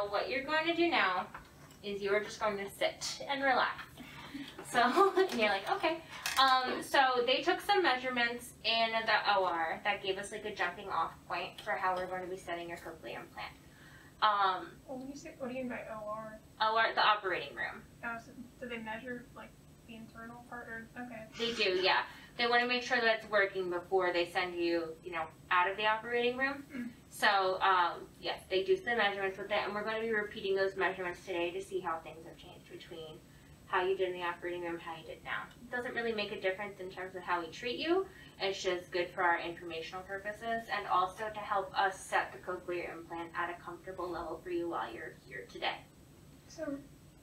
So what you're going to do now is you're just going to sit and relax. So, and you're like, okay. So they took some measurements in the OR that gave us like a jumping off point for how we're going to be setting your cochlear implant. When you say, what do you mean by OR? OR, the operating room. Oh, so do they measure like the internal part or, okay. They do, yeah. They want to make sure that it's working before they send you, you know, out of the operating room. Mm. So, yes, they do some measurements with it, and we're going to be repeating those measurements today to see how things have changed between how you did in the operating room and how you did now. It doesn't really make a difference in terms of how we treat you. It's just good for our informational purposes and also to help us set the cochlear implant at a comfortable level for you while you're here today. So,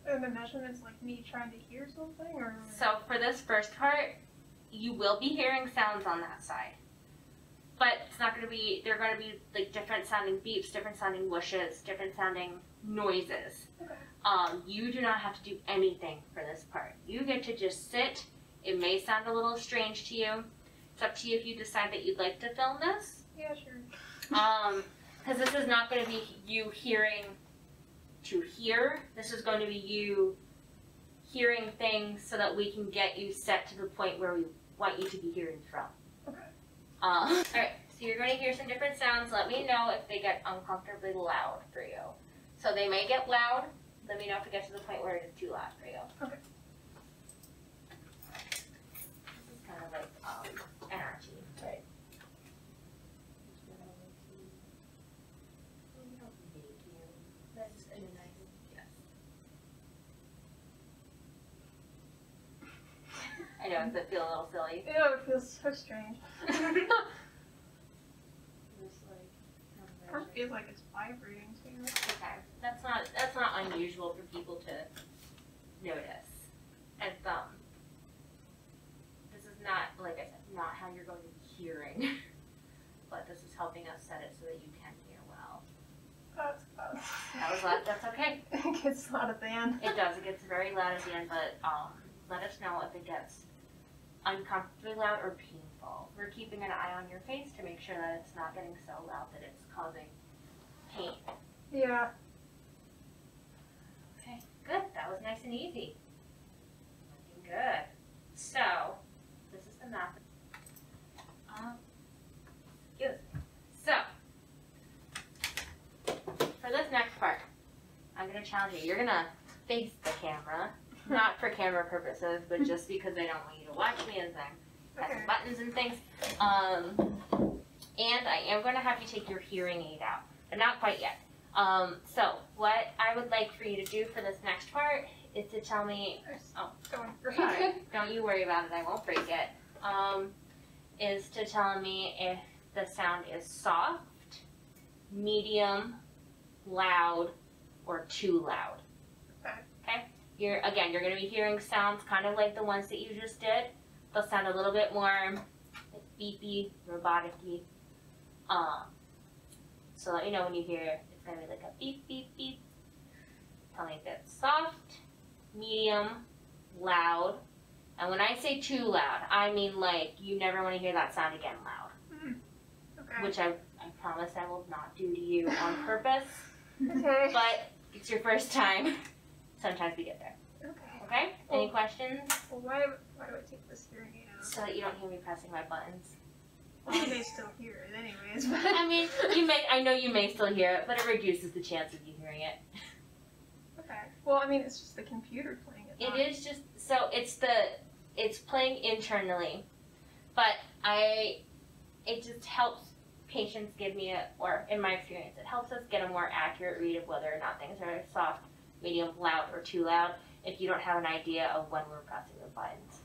are the measurements like me trying to hear something, or? So for this first part, you will be hearing sounds on that side. But it's not going to be, they're going to be like different sounding beeps, different sounding whooshes, different sounding noises. Okay. You do not have to do anything for this part. You get to just sit. It may sound a little strange to you. It's up to you if you decide that you'd like to film this. Yeah, sure. Because this is not going to be you hearing to hear. This is going to be you hearing things so that we can get you set to the point where we want you to be hearing from. Okay. Alright, so you're going to hear some different sounds. Let me know if they get uncomfortably loud for you. So they may get loud. Let me know if it gets to the point where it is too loud for you. Okay. This is kind of like NRT. Right. I know, does it feel a little silly? Yeah, it feels so strange. It feels like it's vibrating too. Okay, that's not unusual for people to notice. And this is not, like I said, not how you're going to be hearing, but this is helping us set it so that you can hear well. That's loud. That was loud. That's okay. It gets loud at the end. It does. It gets very loud at the end, but let us know if it gets uncomfortably loud or painful. We're keeping an eye on your face to make sure that it's not getting so loud that it's causing pain. Yeah. Okay, good. That was nice and easy. Looking good. So, this is the map. Good. So, for this next part, I'm going to challenge you. You're going to face the camera. Not for camera purposes, but just because I don't want you to watch me as I'm pressing buttons and things. And I am going to have you take your hearing aid out, but not quite yet. So what I would like for you to do for this next part is to tell me, oh, sorry, don't you worry about it, I won't break it, is to tell me if the sound is soft, medium, loud, or too loud. Okay? You're going to be hearing sounds kind of like the ones that you just did. They'll sound a little bit more like beepy, robotic-y. So let me know when you hear it. It's going to be like a beep, beep, beep. Tell me if it's soft, medium, loud. And when I say too loud, I mean like you never want to hear that sound again loud. Okay. Which I promise I will not do to you on purpose. Okay. But it's your first time. Sometimes we get there. Okay. Okay? Any questions? Well, why do I take this hearing aid out? So that you don't hear me pressing my buttons. Well, you may still hear it anyways, but... I mean, I know you may still hear it, but it reduces the chance of you hearing it. Okay. Well, I mean, it's just the computer playing it. It is just, so it's playing internally, but it just helps patients give me or in my experience, it helps us get a more accurate read of whether or not things are soft, medium, loud, or too loud if you don't have an idea of when we're pressing the buttons.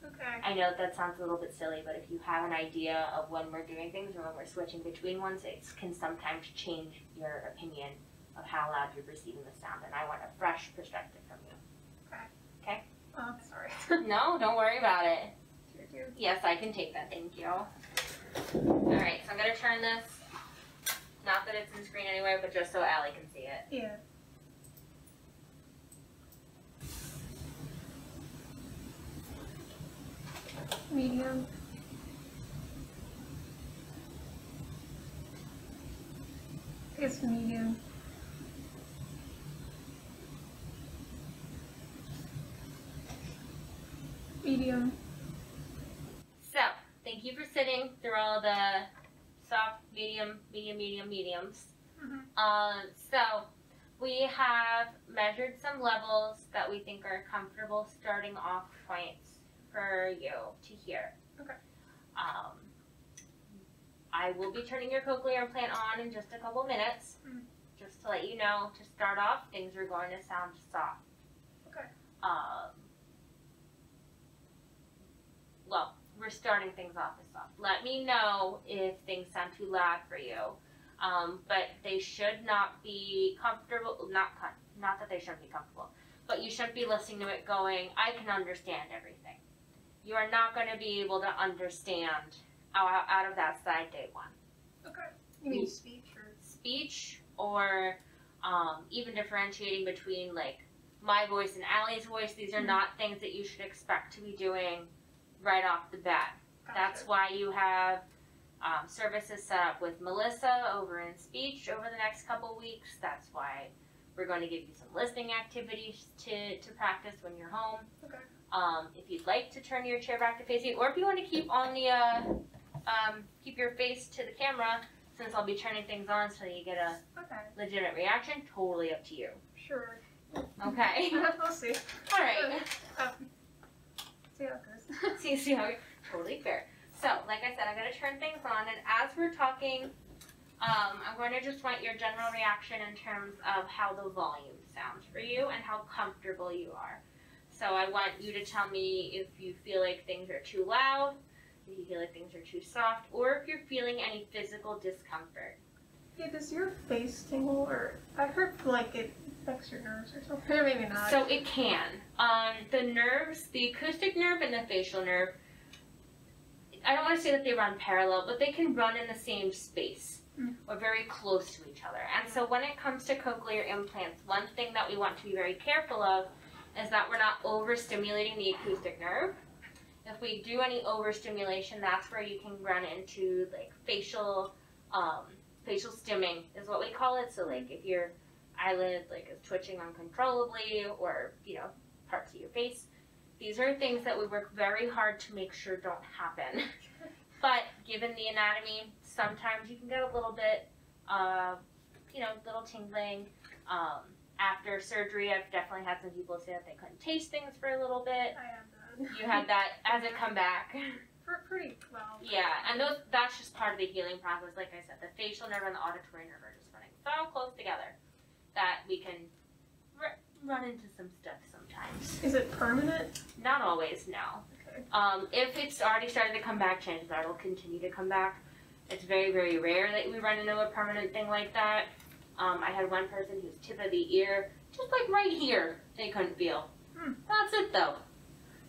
Okay. I know that sounds a little bit silly, but if you have an idea of when we're doing things or when we're switching between ones, it can sometimes change your opinion of how loud you're receiving the sound, and I want a fresh perspective from you. Okay. Okay? Oh, sorry. No, don't worry about it. Sure do. Yes, I can take that, thank you. Alright, so I'm going to turn this, not that it's in the screen anyway, but just so Allie can see it. Yeah. Medium. It's medium. medium. So, thank you for sitting through all the soft, medium, mediums. Mm-hmm. So, we have measured some levels that we think are comfortable starting off points for you to hear. Okay. I will be turning your cochlear implant on in just a couple minutes. Just to let you know, to start off, things are going to sound soft. Okay. Well, we're starting things off as soft. Let me know if things sound too loud for you. But they should not be comfortable, not that they shouldn't be comfortable, but you shouldn't be listening to it going, I can understand everything. You are not going to be able to understand out of that side day one. Okay. You mean speech or? Speech or even differentiating between like my voice and Allie's voice. These are not things that you should expect to be doing right off the bat. Gotcha. That's why you have services set up with Melissa over in speech over the next couple weeks. That's why we're going to give you some listening activities to practice when you're home. Okay. If you'd like to turn your chair back to facing, or if you want to keep on the keep your face to the camera, since I'll be turning things on so you get a legitimate reaction, totally up to you. Sure. Okay. We'll see. All right. See how it goes. See how totally fair. So, like I said, I'm going to turn things on, and as we're talking, I'm going to just want your general reaction in terms of how the volume sounds for you and how comfortable you are. So I want you to tell me if you feel like things are too loud, if you feel like things are too soft, or if you're feeling any physical discomfort. Yeah, does your face tingle, or I heard like it affects your nerves or something, or maybe not. So it can. The nerves, the acoustic nerve and the facial nerve, I don't want to say that they run parallel, but they can run in the same space or very close to each other. And so when it comes to cochlear implants, one thing that we want to be very careful of is that we're not overstimulating the acoustic nerve. If we do any overstimulation, that's where you can run into like facial stimming is what we call it. So like if your eyelid like is twitching uncontrollably, or parts of your face, these are things that we work very hard to make sure don't happen. But given the anatomy, sometimes you can get a little bit little tingling. After surgery, I've definitely had some people say that they couldn't taste things for a little bit. I have that. You had that as it come back. Pretty well. Yeah, and that's just part of the healing process. Like I said, the facial nerve and the auditory nerve are just running so close together that we can run into some stuff sometimes. Is it permanent? Not always, no. Okay. If it's already started to come back, chances are it'll continue to come back. It's very, very rare that we run into a permanent thing like that. I had one person whose tip of the ear, just like right here, they couldn't feel. That's it though.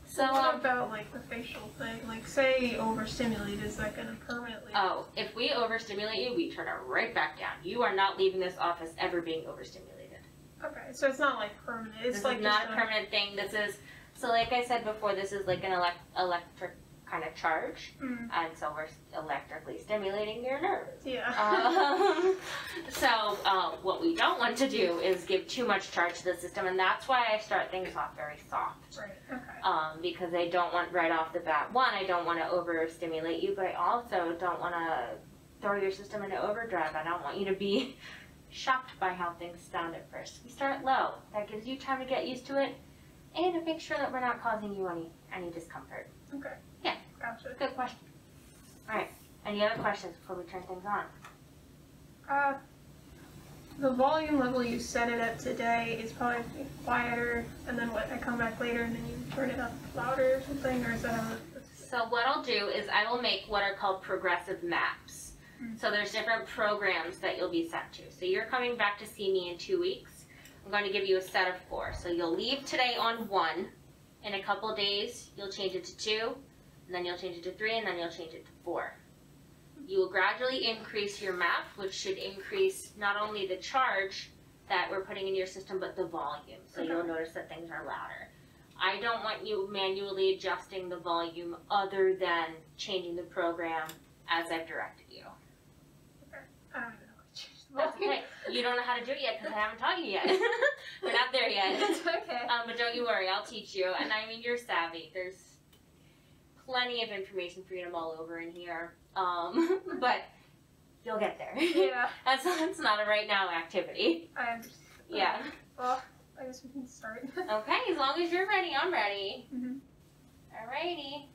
So what about like the facial thing? Like say overstimulated, is that going to permanently? Oh, if we overstimulate you, we turn it right back down. You are not leaving this office ever being overstimulated. Okay, so it's not like permanent. It's this like is not a permanent thing. This is, so like I said before, this is like an electric kind of charge, and so we're electrically stimulating your nerves. Yeah. So what we don't want to do is give too much charge to the system, and that's why I start things off very soft. Right. Okay. Because I don't want right off the bat. One, I don't want to overstimulate you, but I also don't want to throw your system into overdrive. I don't want you to be shocked by how things sound at first. We start low. That gives you time to get used to it, and to make sure that we're not causing you any discomfort. Okay. Yeah. Gotcha. Good question. All right. Any other questions before we turn things on? The volume level you set it at today is probably quieter, and then what, I come back later and then you turn it up louder or something, or is that how So what I'll do is I will make what are called progressive maps. So there's different programs that you'll be sent to. So you're coming back to see me in 2 weeks. I'm going to give you a set of 4. So you'll leave today on 1. In a couple of days, you'll change it to 2, and then you'll change it to 3, and then you'll change it to 4. You will gradually increase your map, which should increase not only the charge that we're putting in your system, but the volume. So you'll notice that things are louder. I don't want you manually adjusting the volume other than changing the program as I've directed you. Okay. I don't even know what to change the That's volume. okay. You don't know how to do it yet because I haven't taught you yet. We're not there yet. It's okay. But don't you worry, I'll teach you. And I mean, you're savvy. plenty of information for you to mull over in here, but you'll get there. Yeah. That's not a right now activity. I understand. Yeah. Well, I guess we can start. Okay, as long as you're ready, I'm ready. Mm-hmm. Alrighty.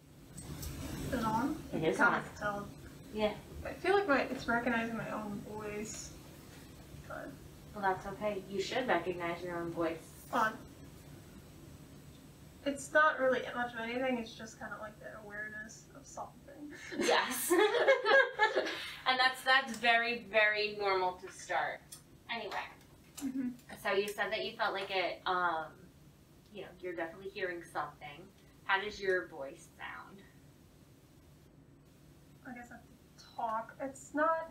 Is it on? It is I on. can't tell. Yeah. I feel like it's recognizing my own voice. But Well, that's okay. You should recognize your own voice. on. It's not really much of anything, it's just kind of like the awareness of something. Yes. And that's very, very normal to start. Anyway, Mm-hmm. so you said that you felt like it, you know, you're definitely hearing something. How does your voice sound? I guess I have to talk. It's not.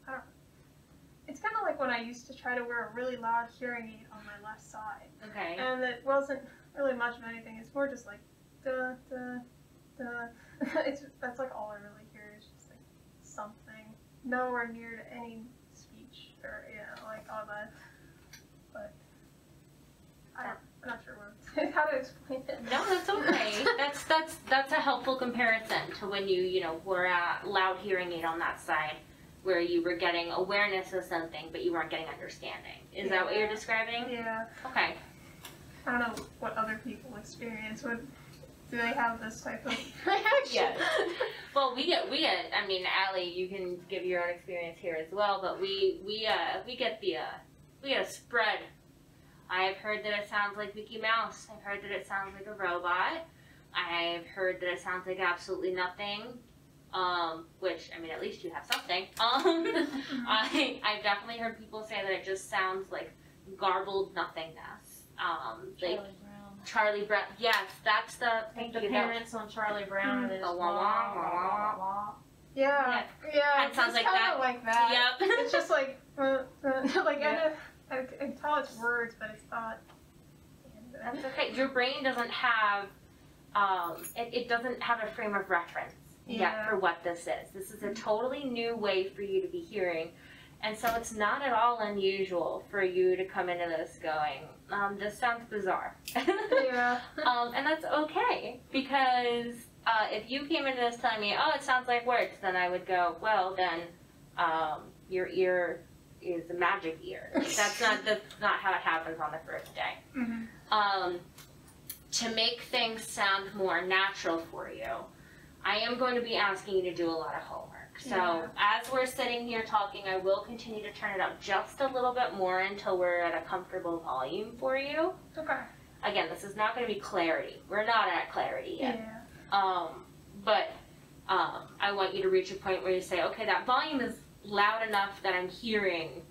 I don't. It's kind of like when I used to try to wear a really loud hearing aid on my left side, Okay. and it wasn't really much of anything. It's more just like duh duh duh. That's like all I really hear is just like something. Nowhere near to any speech or like all that. But I'm not sure how to explain it. No, that's okay. That's a helpful comparison to when you know, were at loud hearing aid on that side, where you were getting awareness of something, but you weren't getting understanding. Is that what you're describing? Yeah. Okay. I don't know what other people experience. Do they have this type of reaction? Yes. Well, we get. I mean, Allie, you can give your own experience here as well. But we get a spread. I've heard that it sounds like Mickey Mouse. I've heard that it sounds like a robot. I've heard that it sounds like absolutely nothing. Which, I mean, at least you have something. I've definitely heard people say that it just sounds like garbled nothingness. Like Charlie Brown. Yes, that's the. Like the parents on Charlie Brown and his wah, wah, wah, wah. Yeah. It sounds like that. Like that. Yep. It's just like like Yeah. I can tell it's words, but it's not. That's okay. Your brain doesn't have, it doesn't have a frame of reference yet for what this is. This is a totally new way for you to be hearing. And so it's not at all unusual for you to come into this going, this sounds bizarre. Yeah. And that's okay, because if you came into this telling me, oh, it sounds like words, then I would go, well, then your ear is a magic ear. That's not how it happens on the first day. Mm-hmm. To make things sound more natural for you, I am going to be asking you to do a lot of homework. So as we're sitting here talking, I will continue to turn it up just a little bit more until we're at a comfortable volume for you. Okay. Again, this is not going to be clarity. We're not at clarity yet. Yeah. But I want you to reach a point where you say, okay, that volume is loud enough that I'm hearing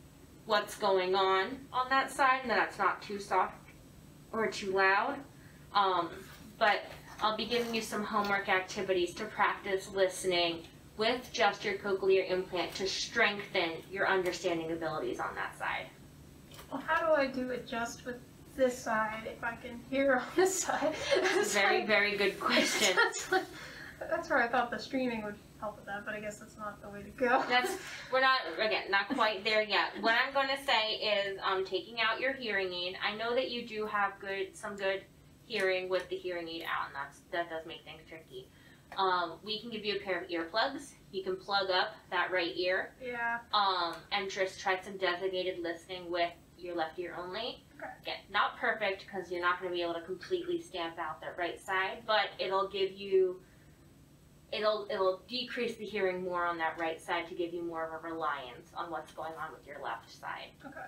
what's going on that side, and that it's not too soft or too loud. But I'll be giving you some homework activities to practice listening with just your cochlear implant to strengthen your understanding abilities on that side. Well, how do I do it just with this side if I can hear on this side? That's a very, very good question. That's where I thought the streaming would help with that, but I guess that's not the way to go. We're not quite there yet. What I'm going to say is taking out your hearing aid. I know that you do have some good hearing with the hearing aid out, and that does make things tricky. We can give you a pair of earplugs. You can plug up that right ear. Yeah. And just try some designated listening with your left ear only. Okay. Again, not perfect because you're not going to be able to completely stamp out that right side, but it'll give you, it'll decrease the hearing more on that right side to give you more of a reliance on what's going on with your left side. Okay.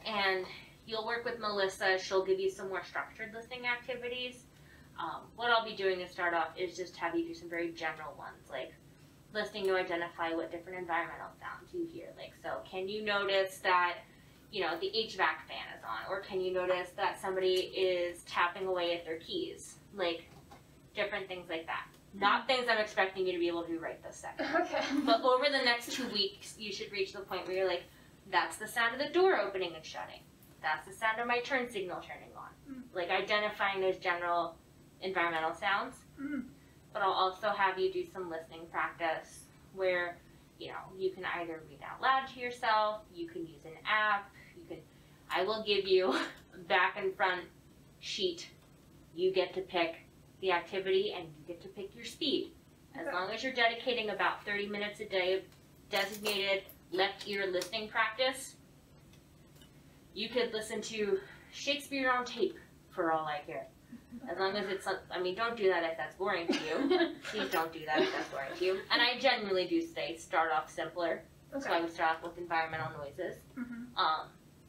And you'll work with Melissa. She'll give you some more structured listening activities. What I'll be doing to start off is just have you do some very general ones, like listening to identify what different environmental sounds you hear. Like, so can you notice that, you know, the HVAC fan is on? Or can you notice that somebody is tapping away at their keys? Like, different things like that. Not things I'm expecting you to be able to do right this second. Okay. But over the next 2 weeks, you should reach the point where you're like, that's the sound of the door opening and shutting. That's the sound of my turn signal turning on. Like, identifying those general environmental sounds. But I'll also have you do some listening practice where, you know, you can either read out loud to yourself, you can use an app, I will give you a back and front sheet. You get to pick the activity, and you get to pick your speed. As long as you're dedicating about 30 minutes a day of designated left ear listening practice, you could listen to Shakespeare on tape for all I care. As long as it's, I mean, don't do that if that's boring to you. Please don't do that if that's boring to you. And I generally do say start off simpler. Okay. So I would start off with environmental noises,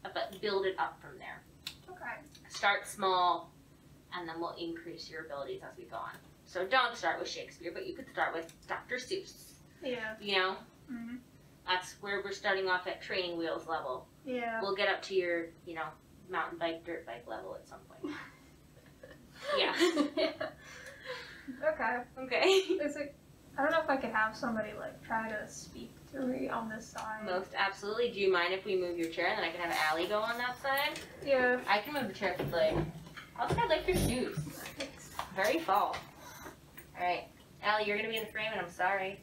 but build it up from there. Okay. Start small, and then we'll increase your abilities as we go on. So don't start with Shakespeare, but you could start with Dr. Seuss. Yeah. You know? Mhm. That's where we're starting off at training wheels level. Yeah. We'll get up to your, you know, mountain bike, dirt bike level at some point. Yeah. Okay. Okay. Is it? I don't know if I could have somebody like try to speak to me on this side. Most absolutely. Do you mind if we move your chair and then I can have Allie go on that side? Yeah. I can move the chair if you'd like. Also, I like your shoes. Very fall. Alright. Allie, you're going to be in the frame and I'm sorry.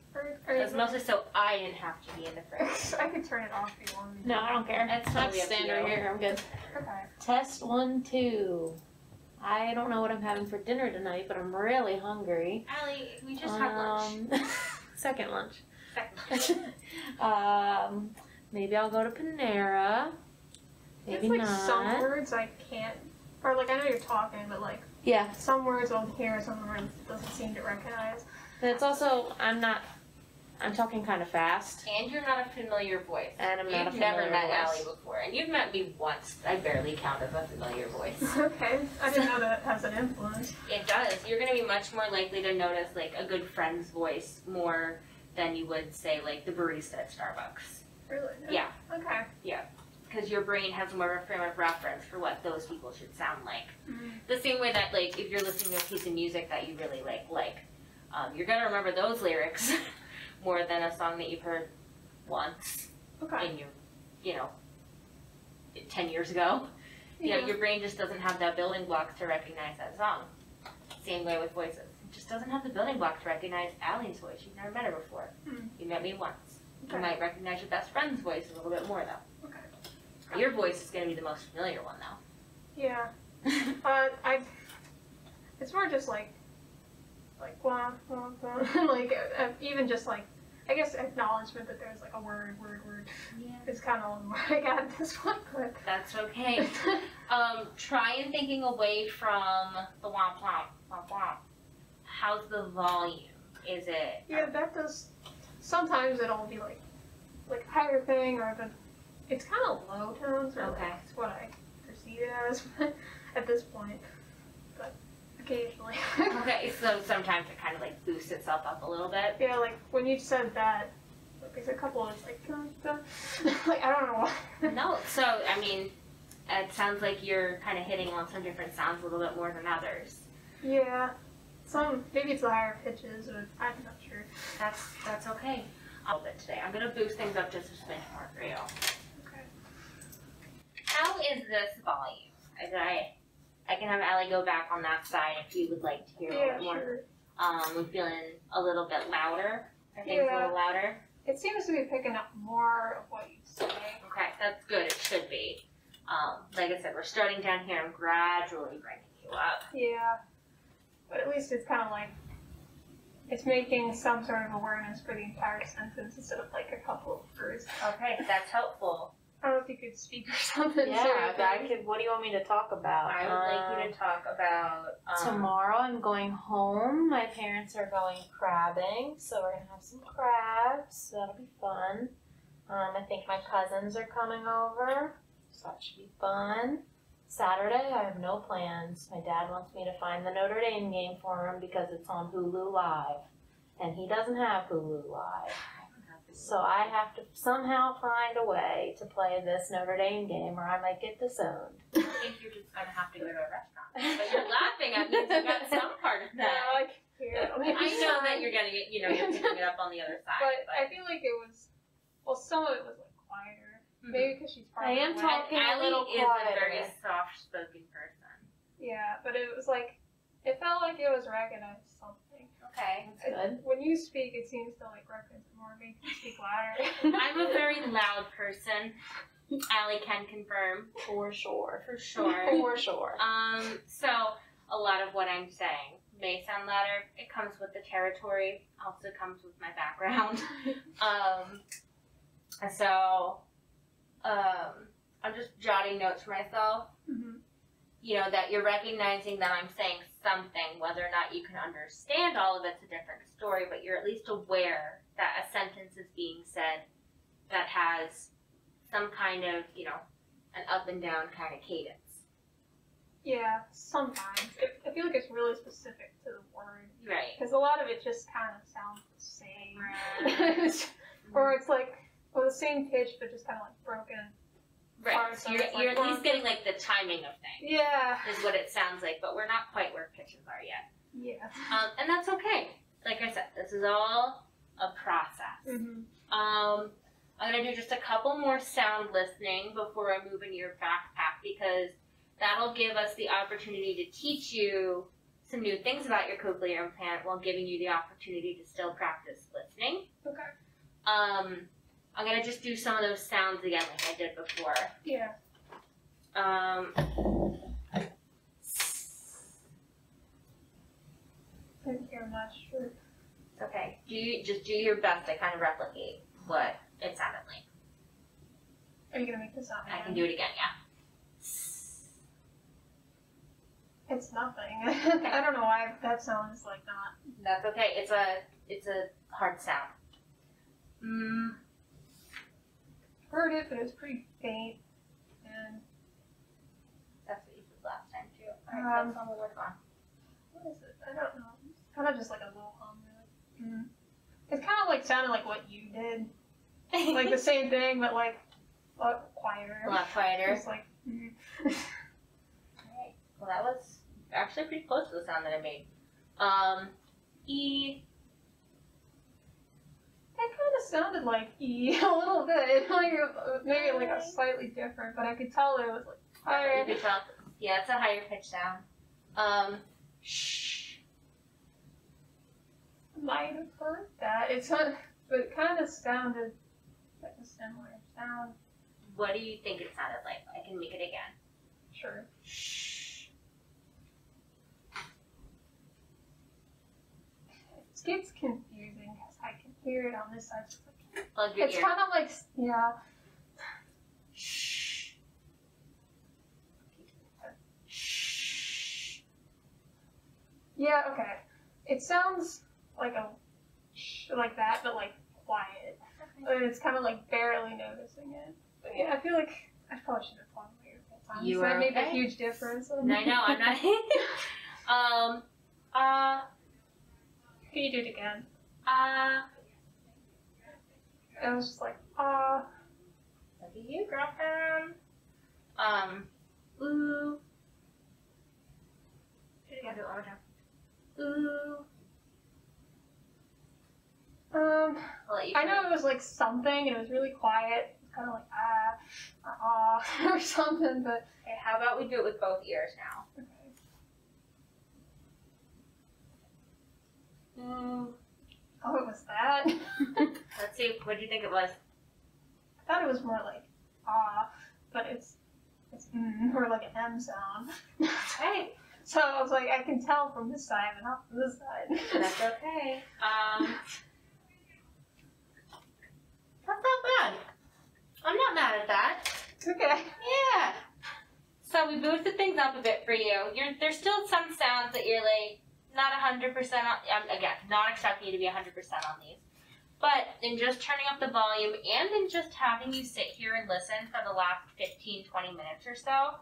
That's mostly so I didn't have to be in the frame. I could turn it off if you want me to. No, I don't care. That's I'll totally up to stand you. right here. I'm good. Okay. Test 1, 2. I don't know what I'm having for dinner tonight, but I'm really hungry. Allie, we just had lunch. Second lunch. Second. Maybe I'll go to Panera. Maybe There's like not. some words I can't, or like I know you're talking, but like Yeah. some words I'll hear, some words doesn't seem to recognize. And it's also, I'm talking kind of fast. And you're not a familiar voice. And I'm not a You've never familiar met voice. Allie before, and you've met me once. I barely count as a familiar voice. Okay. I didn't know that has an influence. It does. You're going to be much more likely to notice like a good friend's voice more than you would say like the barista at Starbucks. Really? Yeah. Okay. Because your brain has more of a frame of reference for what those people should sound like. Mm. The same way that like if you're listening to a piece of music that you really like, you're going to remember those lyrics more than a song that you've heard once Okay. in your, you know, 10 years ago. You know, your brain just doesn't have that building blocks to recognize that song. Same way with voices. It just doesn't have the building block to recognize Allie's voice. You've never met her before. Mm. You met me once. Okay. You might recognize your best friend's voice a little bit more though. Okay. Your voice is going to be the most familiar one though. Yeah. It's more just like blah, blah, blah. Like even just like I guess acknowledgement that there's like a word. Yeah. It's kind of what I got at this point, but That's okay. Try and thinking away from the womp womp womp womp. How's the volume? Is it? yeah, that does. Sometimes it'll be like higher thing, or if it's kind of low tones, or Okay. it's what I perceive it as at this point. But occasionally. Okay, so sometimes it kind of like boosts itself up a little bit. Yeah, like when you said that, like, there's a couple of like, like I don't know why. No, so I mean, it sounds like you're kind of hitting on some different sounds a little bit more than others. Yeah, maybe it's the higher pitches, but I'm not sure. That's okay. A little bit today. I'm gonna boost things up just a smidge more for you. Okay. How is this volume? I can have Allie go back on that side if you would like to hear a little Yeah, bit more. sure. I'm feeling a little bit louder. I think a little louder. It seems to be picking up more of what you say. Okay, that's good. It should be. Like I said, we're starting down here and gradually bringing you up. Yeah, but at least it's kind of like it's making some sort of awareness for the entire sentence instead of like a couple of words. Okay, that's helpful. I don't know if you could speak or something. Yeah, I could. What do you want me to talk about? I would like you to talk about Tomorrow I'm going home. My parents are going crabbing, so we're gonna have some crabs. That'll be fun. I think my cousins are coming over, so that should be fun. Saturday I have no plans. My dad wants me to find the Notre Dame game for him because it's on Hulu Live, and he doesn't have Hulu Live. So I have to somehow find a way to play this Notre Dame game or I might get disowned. I think you're just gonna have to go to a restaurant. But you're laughing at me. You got some part of that. No, I can hear it. I know that you're gonna get, you're picking it up on the other side. But I feel like it was, well, some of it was like quieter. Maybe because she's I probably am away. talking a little Allie is a quieter. very soft-spoken person. Yeah, but it was like, it felt like it was recognized something. Okay. That's good. When you speak, it seems to like recognize it more. Make you speak louder. I'm a very loud person. Allie can confirm. For sure. For sure. For sure. So a lot of what I'm saying may sound louder. It comes with the territory, also comes with my background. I'm just jotting notes for myself. You know, that you're recognizing that I'm saying something, whether or not you can understand all of it's a different story, but you're at least aware that a sentence is being said that has some kind of, you know, an up and down kind of cadence. Yeah, sometimes. I feel like it's really specific to the word. Right. Because a lot of it just kind of sounds the same. Or it's like, well, the same pitch, but just kind of like broken. Right. So you're at least getting like the timing of things. Yeah. Is what it sounds like, but we're not quite where pitches are yet. Yeah. And that's okay. Like I said, this is all a process. I'm going to do just a couple more sound listening before I move into your backpack, because that'll give us the opportunity to teach you some new things about your cochlear implant while giving you the opportunity to still practice listening. Okay. I'm going to just do some of those sounds again like I did before. Yeah. Didn't hear much. It's okay. Just do your best to kind of replicate what it sounded like. Are you going to make this sound again? I can do it again, yeah. It's nothing. I don't know why that sound is like not. That's okay. It's a hard sound. Heard it, but it was pretty faint. And that's what you said last time too. Alright, that's on the work on. What is it? I don't know. It's kind of just like a little hum. Really. It's kind of like sounding like what you did. Like the same thing, but like a lot quieter. A lot quieter. It's like. Alright. Well, that was actually pretty close to the sound that I made. E. It kind of sounded like E a little bit. Like maybe like a slightly different, but I could tell it was like higher. You could tell. Yeah, it's a higher pitch sound. Shh. Might have heard that. It's not, but it kind of sounded like a similar sound. What do you think it sounded like? I can make it again. Sure. Shh. It gets confusing because I can hear it on this side. So Plug your it's ear. kind of like, yeah. Shh. Shh. Yeah, okay. It sounds like like that, but like quiet. And it's kind of like barely noticing it. But yeah, I feel like I probably should have plugged my earphones on. You so were that made okay. a huge difference. I know, I'm not. Can you do it again? It was just like, Look at you, girlfriend. Ooh. Yeah. Do it one more time. Ooh. I'll let you I know it was like something, and it was really quiet. It's kind of like or something, but. Okay, how about we do it with both ears now? Okay. Ooh. Oh, it was that? Let's see, what do you think it was? I thought it was more like but it's or like an M sound. Hey. So I was like, I can tell from this side, but not from this side. That's okay. That's not bad. I'm not mad at that. Okay. Yeah. So we boosted things up a bit for you. There's still some sounds that you're like not 100% on. Again, not expecting you to be 100% on these. But in just turning up the volume and in just having you sit here and listen for the last 15, 20 minutes or so,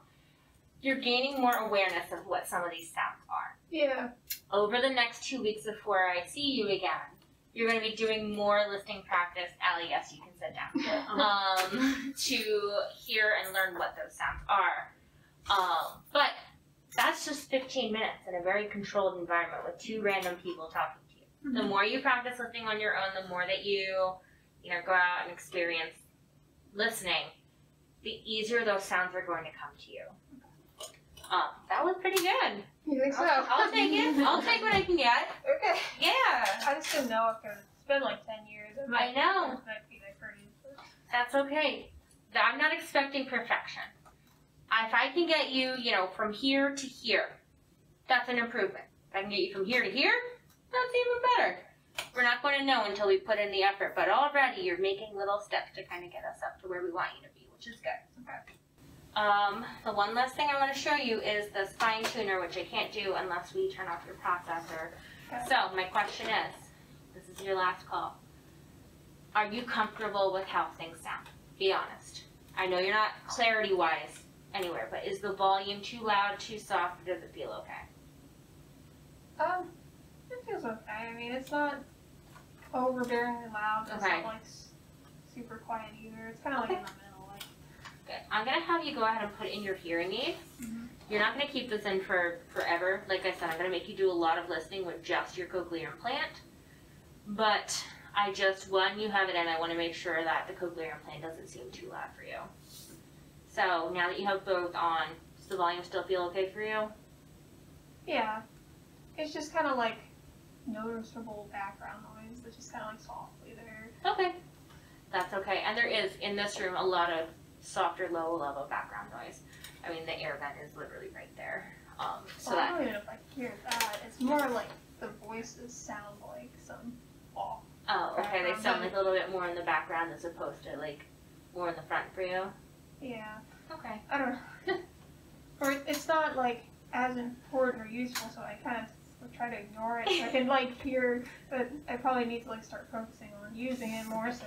you're gaining more awareness of what some of these sounds are. Yeah. Over the next 2 weeks before I see you again, you're going to be doing more listening practice. Allie, yes, you can sit down. To hear and learn what those sounds are. But that's just 15 minutes in a very controlled environment with 2 random people talking to you. Mm-hmm. The more you practice listening on your own, the more that you go out and experience listening, the easier those sounds are going to come to you. That was pretty good. You think so? I'll take it. I'll take what I can get. Okay. Yeah. I just didn't know if it's been like 10 years. I know. It might be like pretty. That's okay. I'm not expecting perfection. If I can get you, from here to here, that's an improvement. If I can get you from here to here, that's even better. We're not going to know until we put in the effort, but already you're making little steps to kind of get us up to where we want you to be, which is good. Okay. The one last thing I want to show you is the spine tuner, which I can't do unless we turn off your processor. Okay. So my question is, this is your last call. Are you comfortable with how things sound? Be honest. I know you're not clarity-wise anywhere, but is the volume too loud, too soft, or does it feel okay? It feels okay. I mean, it's not overbearingly loud. It's not like super quiet either. It's kind of like in the middle. Like. Good. I'm gonna have you go ahead and put in your hearing aid. You're not gonna keep this in for forever. Like I said, I'm gonna make you do a lot of listening with just your cochlear implant. But I just, when you have it in, I want to make sure that the cochlear implant doesn't seem too loud for you. So now that you have both on, does the volume still feel okay for you? Yeah. It's just kind of like noticeable background noise that's just kind of like softly there. Okay. That's okay. And there is, in this room, a lot of softer, low-level background noise. I mean, the air vent is literally right there. So I don't even know if I hear that. It's more like the voices sound like some off. Oh, okay. They sound like a little bit more in the background as opposed to like more in the front for you? Yeah. Okay. I don't know. Or it's not like as important or useful, so I kind of try to ignore it. I can like hear, but I probably need to like start focusing on using it more. So.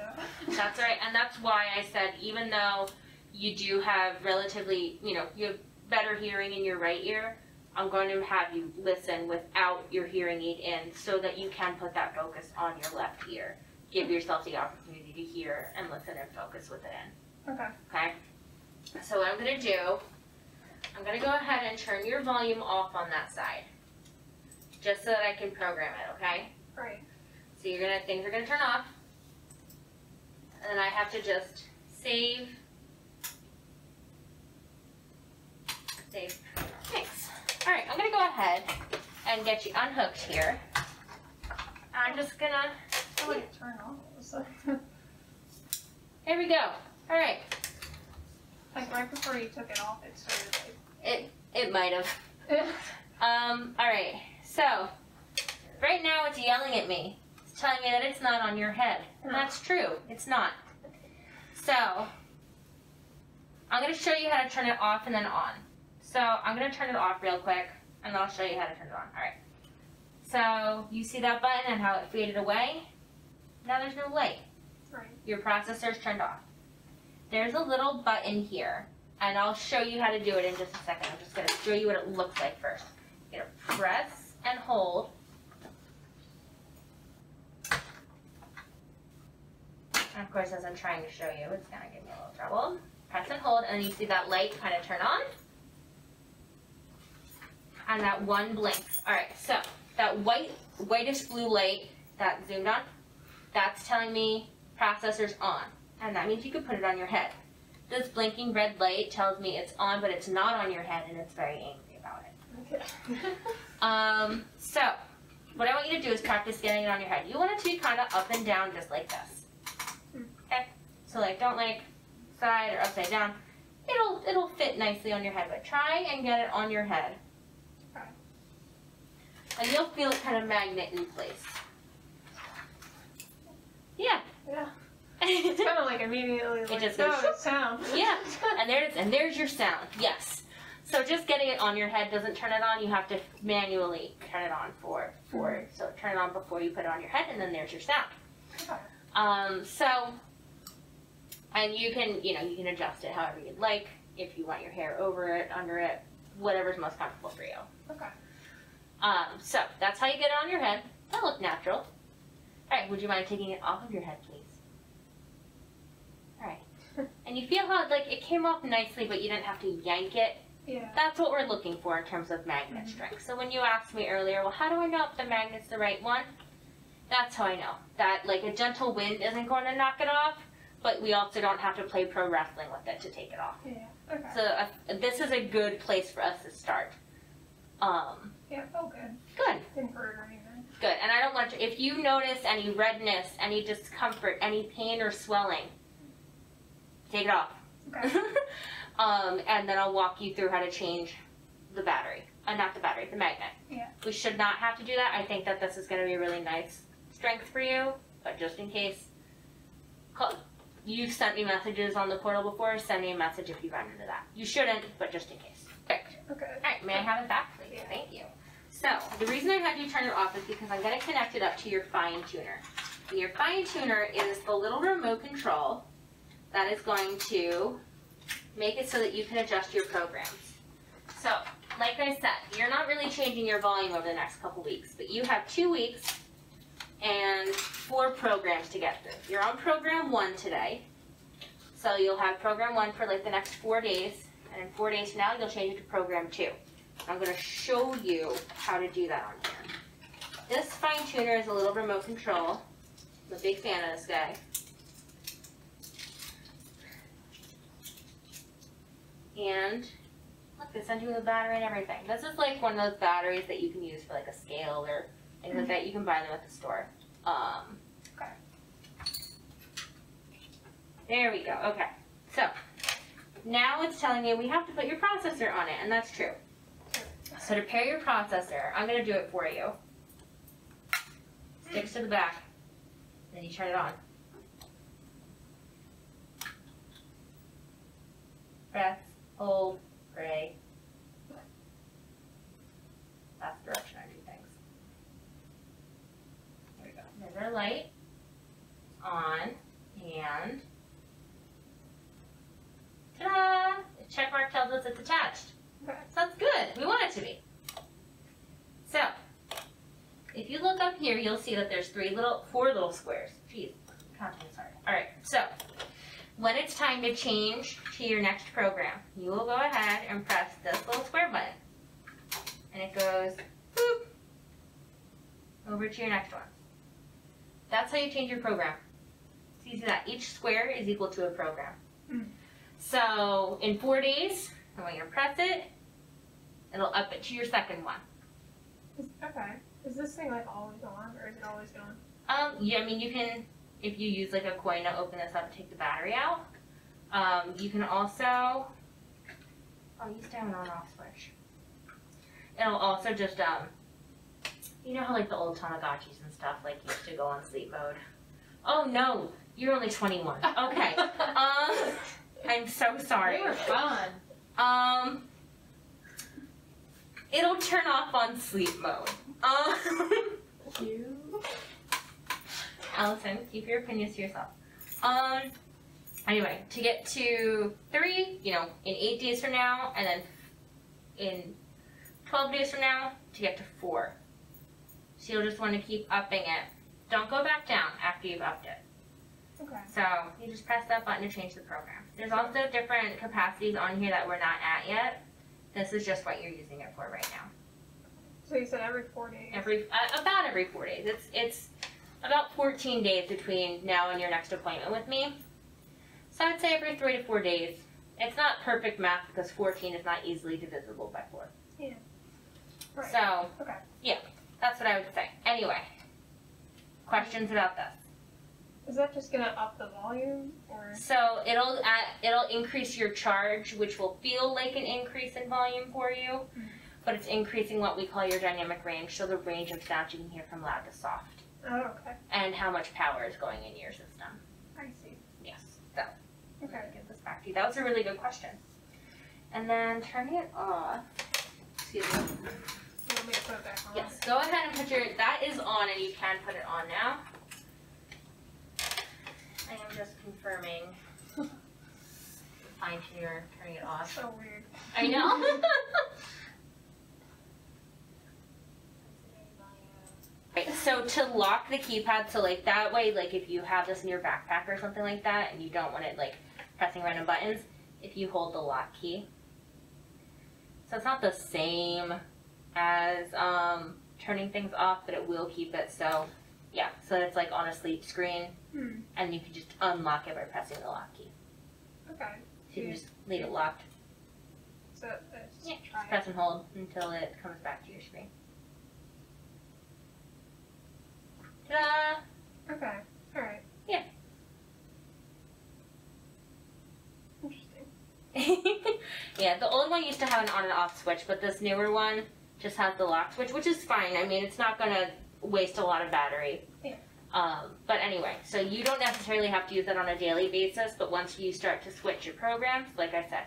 That's right, and that's why I said even though you do have relatively, you have better hearing in your right ear, I'm going to have you listen without your hearing aid in so that you can put that focus on your left ear. Give yourself the opportunity to hear and listen and focus with it in. Okay. Okay? So what I'm going to do, I'm going to go ahead and turn your volume off on that side. Just so that I can program it, okay? Right. So things are going to turn off. And I have to just save. Thanks. All right, I'm going to go ahead and get you unhooked here. I'm just going to... I like it turn on all of a sudden. There we go. All right. Like right before you took it off, it started like... It might have. All right. So, right now it's yelling at me. It's telling me that it's not on your head. And that's true. It's not. So, I'm going to show you how to turn it off and then on. So, I'm going to turn it off real quick, and then I'll show you how to turn it on. All right. So, you see that button and how it faded away? Now there's no light. Right. Your processor's turned off. There's a little button here, and I'll show you how to do it in just a second. I'm just going to show you what it looks like first. You're going to press and hold. And of course, as I'm trying to show you, it's going to give me a little trouble. Press and hold, and then you see that light kind of turn on. And that one blinks. All right, so that whitish blue light that zoomed on, that's telling me processor's on. And that means you could put it on your head. This blinking red light tells me it's on, but it's not on your head, and it's very angry about it. Okay. So, what I want you to do is practice getting it on your head. You want it to be kind of up and down just like this. Okay? So like, don't like side or upside down. It'll fit nicely on your head, but try and get it on your head. Okay. And you'll feel it kind of magnet in place. Yeah. Yeah. It's kind of like immediately like, it just goes, sound. Yeah, and there it is, and there's your sound, yes. So just getting it on your head doesn't turn it on, you have to manually turn it on so turn it on before you put it on your head, and then there's your sound. Okay. And you can adjust it however you'd like, if you want your hair over it, under it, whatever's most comfortable for you. Okay. So that's how you get it on your head. That'll look natural. All right, would you mind taking it off of your head, please? All right. And you feel how it came off nicely, but you didn't have to yank it. Yeah. That's what we're looking for in terms of magnet strength. So when you asked me earlier, well, how do I know if the magnet's the right one? That's how I know. That a gentle wind isn't going to knock it off, but we also don't have to play pro wrestling with it to take it off. Yeah. Okay. So this is a good place for us to start. Yeah. Oh, good. Good. Didn't hurt or anything. Good. And I don't want if you notice any redness, any discomfort, any pain or swelling, take it off. Okay. And then I'll walk you through how to change the battery. not the battery, the magnet. Yeah. We should not have to do that. I think that this is going to be a really nice strength for you, but just in case, you've sent me messages on the portal before, send me a message if you run into that. You shouldn't, but just in case. Perfect. Okay. Alright, may I have it back, please? Yeah. Thank you. So, the reason I had you turn it off is because I'm going to connect it up to your fine tuner. And your fine tuner is the little remote control that is going to make it so that you can adjust your programs. So, like I said, you're not really changing your volume over the next couple weeks, but you have 2 weeks and 4 programs to get through. You're on program 1 today, so you'll have program 1 for like the next 4 days, and in 4 days from now, you'll change it to program 2. I'm going to show you how to do that on here. This fine tuner is a little remote control. I'm a big fan of this guy. And look, they send you with a battery and everything. This is like one of those batteries that you can use for like a scale or things like that. You can buy them at the store. Okay. There we go. Okay. So now it's telling me we have to put your processor on it, and that's true. So to pair your processor, I'm going to do it for you. Sticks to the back. Then you turn it on. Press, hold, pray. That's the direction I do things. There we go. There's our light. On. And ta-da! The check mark tells us it's attached. Okay. So that's good. We want it to be. So, if you look up here, you'll see that there's 4 little squares. Jeez, counting is hard. All right. So, when it's time to change to your next program, you will go ahead and press this little square button, and it goes boop over to your next one. That's how you change your program. So you see that each square is equal to a program. Mm. So in 4 days, and when you press it, it'll up it to your second one. Okay. Is this thing like always on, or is it always on? Yeah, I mean you can, if you use like a coin to open this up and take the battery out. You can also, you used to have an on-off switch. It'll also just, you know how like the old Tamagotchis and stuff like used to go on sleep mode. Oh no, you're only 21. Okay. I'm so sorry. They were fun. It'll turn off on sleep mode. Allison, keep your opinions to yourself. Anyway, to get to 3, in 8 days from now, and then in 12 days from now, to get to 4. So you'll just want to keep upping it. Don't go back down after you've upped it. Okay. So you just press that button to change the program. There's also different capacities on here that we're not at yet. This is just what you're using it for right now. So you said every 4 days? About every 4 days. It's about 14 days between now and your next appointment with me. So I'd say every 3 to 4 days. It's not perfect math because 14 is not easily divisible by 4. Yeah. Right. So, okay. Yeah, that's what I would say. Anyway, questions about this? Is that just gonna up the volume, or? So it'll increase your charge, which will feel like an increase in volume for you, but it's increasing what we call your dynamic range, so the range of sound you can hear from loud to soft. Oh, okay. And how much power is going into your system. I see. Yes. So, Okay. I'm gonna give this back to you. That was a really good question. And then turning it off. Excuse me. You want me to put it back on? Yes. Go ahead and put that is on, and you can put it on now. I am just confirming. Fine tuner, turning it off. So weird. I know. Right, so to lock the keypad, so like that way, like if you have this in your backpack or something like that, and you don't want it like pressing random buttons, if you hold the lock key. So it's not the same as turning things off, but it will keep it. So yeah, so it's like on a sleep screen, and you can just unlock it by pressing the lock key. Okay. So you just leave it locked. So let's Yeah, try just press and hold until it comes back to your screen. Ta-da! Okay. All right. Yeah. Interesting. Yeah, the old one used to have an on and off switch, but this newer one, just has the lock switch, which is fine. I mean, it's not gonna waste a lot of battery. Yeah. But anyway, so you don't necessarily have to use it on a daily basis, but once you start to switch your programs, like I said,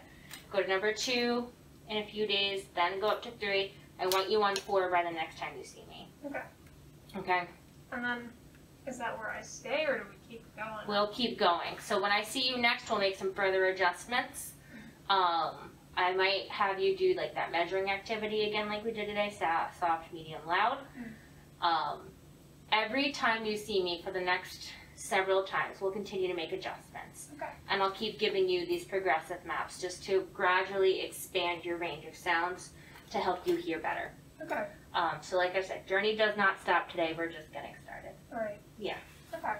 go to number 2 in a few days, then go up to 3. I want you on 4 by the next time you see me. Okay. Okay? And then, is that where I stay, or do we keep going? We'll keep going. So when I see you next, we'll make some further adjustments. I might have you do like that measuring activity again like we did today, soft, medium, loud. Every time you see me for the next several times, we'll continue to make adjustments. Okay. And I'll keep giving you these progressive maps just to gradually expand your range of sounds to help you hear better. Okay. So like I said, journey does not stop today. We're just getting started. All right. Yeah. Okay.